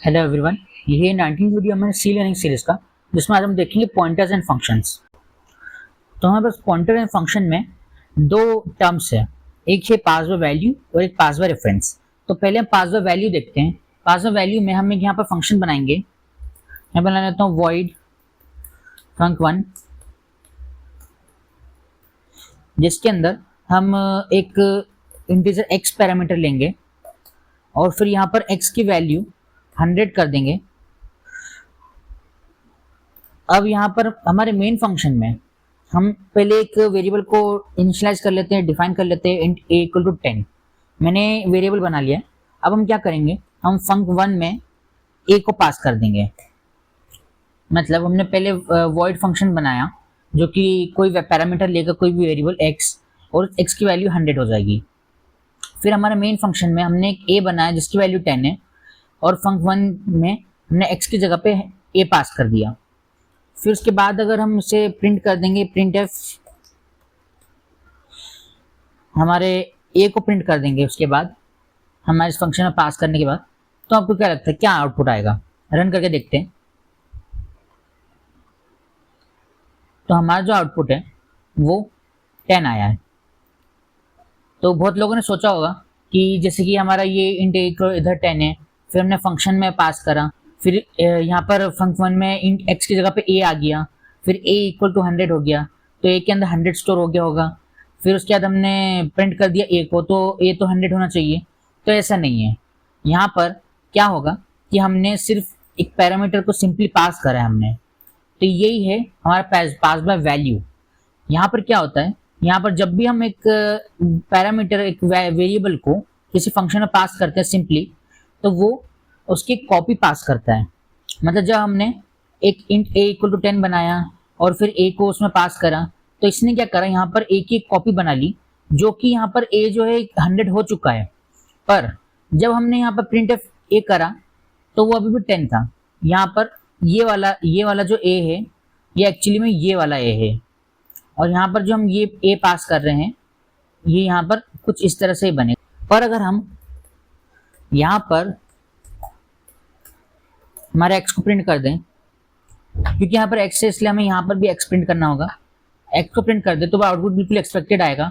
Hello everyone, ये 19 video हमारे सी learning series का, जिसमें आज हम देखेंगे पॉइंटर्स एंड फंक्शंस। तो हमारे पास पॉइंटर एंड फंक्शन में दो टर्म्स है, एक है पास बाय वैल्यू और एक पास बाय रेफरेंस। तो पहले हम पास बाय वैल्यू देखते हैं। पास बाय वैल्यू में हम यहाँ पर फंक्शन बनाएंगे। मैं बना लेता हूँ वॉइड func1, जिसके अंदर हम एक इंटीजर x पैरामीटर लेंगे और फिर यहाँ पर x की वैल्यू 100 कर देंगे। अब यहाँ पर हमारे मेन फंक्शन में हम पहले एक वेरिएबल को इनिशियलाइज कर लेते हैं, डिफाइन कर लेते हैं इंट a इक्वल टू 10। मैंने वेरिएबल बना लिया है। अब हम क्या करेंगे, हम func1 में a को पास कर देंगे। मतलब हमने पहले वॉइड फंक्शन बनाया जो कि कोई पैरामीटर लेकर कोई भी वेरिएबल x और x की वैल्यू 100 हो जाएगी। फिर हमारे मेन फंक्शन में हमने एक a बनाया जिसकी वैल्यू 10 है और func1 में हमने x की जगह पे a पास कर दिया। फिर उसके बाद अगर हम इसे प्रिंट कर देंगे, प्रिंट एफ, हमारे a को प्रिंट कर देंगे उसके बाद हमारे इस फंक्शन में पास करने के बाद, तो आपको क्या लगता है क्या आउटपुट आएगा? रन करके देखते हैं। तो हमारा जो आउटपुट है वो 10 आया है। तो बहुत लोगों ने सोचा होगा कि जैसे कि हमारा ये इंट a को इधर 10 है, फिर हमने फंक्शन में पास करा, फिर यहाँ पर func1 में इंट x की जगह पे a आ गया, फिर a इक्वल टू 100 हो गया, तो a के अंदर 100 स्टोर हो गया होगा। फिर उसके बाद हमने प्रिंट कर दिया a को, तो a तो 100 होना चाहिए। तो ऐसा नहीं है। यहाँ पर क्या होगा कि हमने सिर्फ एक पैरामीटर को सिंपली पास करा है हमने। तो यही है हमारा पास बाय वैल्यू। यहाँ पर क्या होता है, यहाँ पर जब भी हम एक पैरामीटर, एक वेरिएबल को किसी फंक्शन में पास करते हैं सिंपली, तो वो उसकी कॉपी पास करता है। मतलब जब हमने एक इंट a इक्वल टू 10 बनाया और फिर a को उसमें पास करा, तो इसने क्या करा, यहाँ पर a की एक कॉपी बना ली, जो कि यहाँ पर a जो है 100 हो चुका है। पर जब हमने यहाँ पर प्रिंट एफ a करा तो वो अभी भी 10 था। यहाँ पर ये वाला जो a है ये एक्चुअली में ये वाला a है, और यहाँ पर जो हम ये a पास कर रहे हैं ये यहाँ पर कुछ इस तरह से ही बने। पर अगर हम यहाँ पर हमारे x को प्रिंट कर दें, क्योंकि यहाँ पर x है इसलिए हमें यहाँ पर भी x प्रिंट करना होगा, x को प्रिंट कर दे, तो आउटपुट बिल्कुल एक्सपेक्टेड आएगा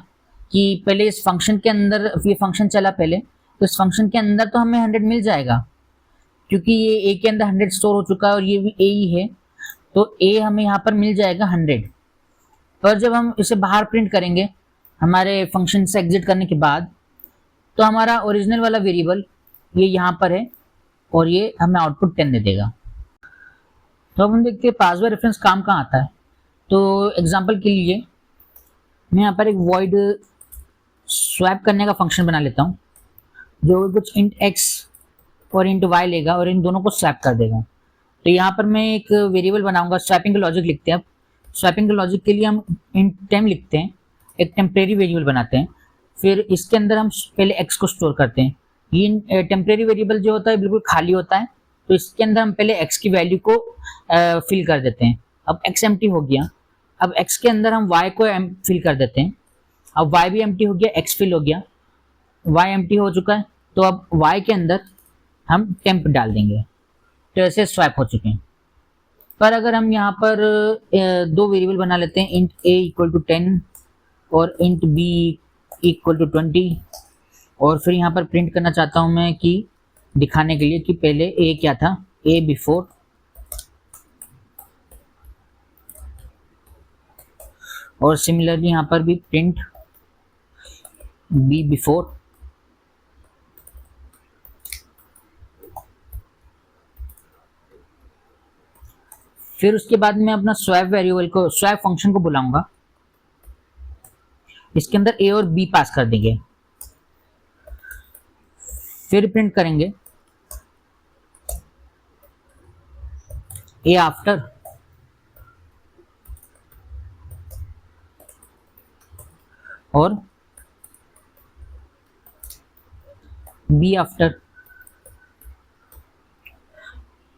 कि पहले इस फंक्शन के अंदर, ये फंक्शन चला पहले, तो इस फंक्शन के अंदर तो हमें 100 मिल जाएगा, क्योंकि ये a के अंदर 100 स्टोर हो चुका है और ये भी a ही है, तो a हमें यहाँ पर मिल जाएगा 100। पर जब हम इसे बाहर प्रिंट करेंगे हमारे फंक्शन से एग्जिट करने के बाद, तो हमारा ओरिजिनल वाला वेरिएबल ये यहाँ पर है और ये हमें आउटपुट 10 दे देगा। तो अब हम देखते हैं पास बाय रेफरेंस काम कहाँ आता है। तो एग्जांपल के लिए मैं यहाँ पर एक वॉइड स्वैप करने का फंक्शन बना लेता हूँ, जो कुछ इंट x और इंट y लेगा और इन दोनों को स्वैप कर देगा। तो यहाँ पर मैं एक वेरिएबल बनाऊंगा, स्वैपिंग का लॉजिक लिखते हैं। अब स्वैपिंग के लॉजिक के लिए हम इंट टेम लिखते हैं, एक टेम्परेरी वेरिएबल बनाते हैं, फिर इसके अंदर हम पहले x को स्टोर करते हैं। ये टेम्परेरी वेरिएबल जो होता है बिल्कुल खाली होता है, तो इसके अंदर हम पहले x की वैल्यू को फिल कर देते हैं। अब x एम्प्टी हो गया, अब x के अंदर हम y को फिल कर देते हैं। अब y भी एम्प्टी हो गया, x फिल हो गया, y एम्प्टी हो चुका है, तो अब y के अंदर हम टेम्प डाल देंगे। तो ऐसे स्वैप हो चुके हैं। पर अगर हम यहाँ पर दो वेरिएबल बना लेते हैं, इंट a इक्वल टू 10 और इंट b इक्वल टू 20, और फिर यहाँ पर प्रिंट करना चाहता हूँ मैं कि दिखाने के लिए कि पहले a क्या था, a बिफोर, और सिमिलरली यहाँ पर भी प्रिंट b बिफोर। फिर उसके बाद मैं अपना स्वैप वेरिएबल को, स्वैप फंक्शन को बुलाऊंगा, इसके अंदर a और b पास कर देंगे। फिर प्रिंट करेंगे a आफ्टर, और b आफ्टर।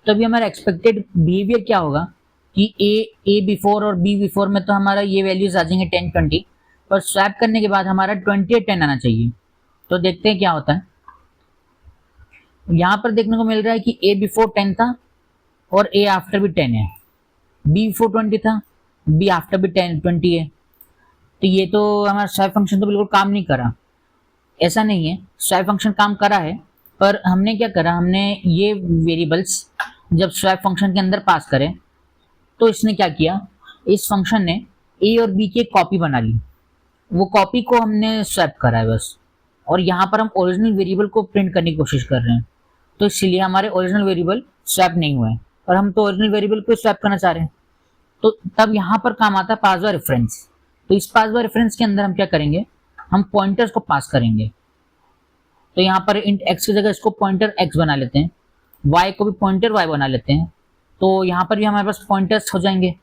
तभी हमारा एक्सपेक्टेड बिहेवियर क्या होगा कि a बिफोर और b बिफोर में तो हमारा ये वैल्यूज आ जाएंगे 10 20, पर स्वैप करने के बाद हमारा 20 और 10 आना चाहिए। तो देखते हैं क्या होता है। यहाँ पर देखने को मिल रहा है कि a बिफोर 10 था और a आफ्टर भी 10 है, b बिफोर 20 था, b आफ्टर भी 20 है। तो ये तो हमारा स्वैप फंक्शन तो बिल्कुल काम नहीं करा। ऐसा नहीं है, स्वैप फंक्शन काम करा है, पर हमने क्या करा, हमने ये वेरिएबल्स जब स्वैप फंक्शन के अंदर पास करें तो इसने क्या किया, इस फंक्शन ने a और b की एक कॉपी बना ली, वो कॉपी को हमने स्वैप करा है बस। और यहाँ पर हम ओरिजिनल वेरिएबल को प्रिंट करने की कोशिश कर रहे हैं, तो इसलिए हमारे ओरिजिनल वेरिएबल स्वैप नहीं हुए हैं, और हम तो ओरिजिनल वेरिएबल को स्वैप करना चाह रहे हैं। तो तब यहाँ पर काम आता है पास बाय रेफरेंस। तो इस पास बाय रेफरेंस के अंदर हम क्या करेंगे, हम पॉइंटर्स को पास करेंगे। तो यहाँ पर इंट x की जगह इसको पॉइंटर x बना लेते हैं, y को भी पॉइंटर y बना लेते हैं। तो यहाँ पर भी हमारे पास पॉइंटर्स हो जाएंगे।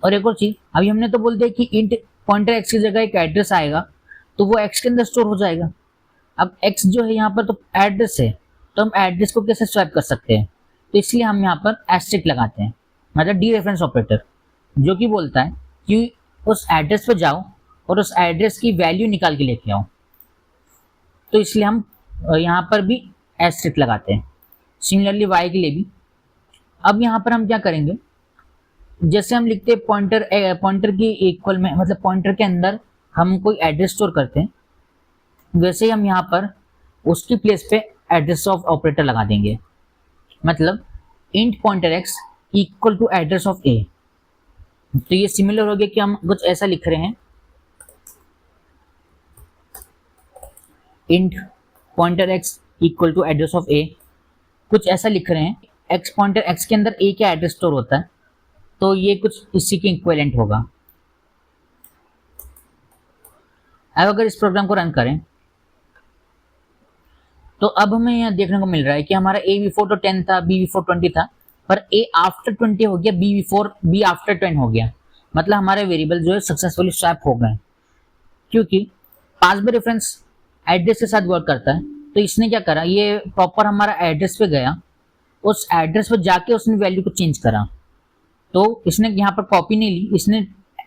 और एक और चीज, अभी हमने तो बोल दिया कि इंट पॉइंटर x की जगह एक एड्रेस आएगा, तो वो x के अंदर स्टोर हो जाएगा। अब x जो है यहाँ पर तो एड्रेस है, तो हम एड्रेस को कैसे स्वैप कर सकते हैं, तो इसलिए हम यहाँ पर एस्टेरिस्क लगाते हैं, मतलब डी रेफरेंस ऑपरेटर, जो कि बोलता है कि उस एड्रेस पे जाओ और उस एड्रेस की वैल्यू निकाल के लेके आओ। तो इसलिए हम यहाँ पर भी एस्टेरिस्क लगाते हैं, सिमिलरली y के लिए भी। अब यहाँ पर हम क्या करेंगे, जैसे हम लिखते हैं पॉइंटर की इक्वल में, मतलब पॉइंटर के अंदर हम कोई एड्रेस स्टोर करते हैं, वैसे ही हम यहाँ पर उसकी प्लेस पे एड्रेस ऑफ ऑपरेटर लगा देंगे। मतलब int pointer x equal to address of a। तो ये सिमिलर हो गया कि हम कुछ ऐसा लिख रहे हैं, int pointer x equal to address of a, कुछ ऐसा लिख रहे हैं। x पॉइंटर x के अंदर a का एड्रेस स्टोर होता है, तो ये कुछ इसी के इक्विवेलेंट होगा। अब अगर इस प्रोग्राम को रन करें तो अब हमें यहाँ देखने को मिल रहा है कि हमारा a बिफोर तो 10 था, b बिफोर 20 था, पर a आफ्टर 20 हो गया, b आफ्टर 10 हो गया। मतलब हमारे वेरिएबल जो है सक्सेसफुली स्वैप हो गए, क्योंकि पास बाय रेफरेंस एड्रेस के साथ वर्क करता है। तो इसने क्या करा, ये प्रॉपर हमारा एड्रेस पे गया, उस एड्रेस पे जाके उसने वैल्यू को चेंज करा। तो इसने यहाँ पर कॉपी नहीं ली, इसने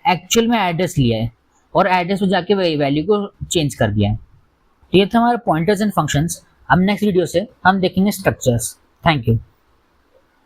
एक्चुअल में एड्रेस लिया है और एड्रेस पे जाके वैल्यू को चेंज कर दिया है। तो ये था हमारे पॉइंटर्स एंड फंक्शंस। अब नेक्स्ट वीडियो से हम देखेंगे स्ट्रक्चर्स। Thank you.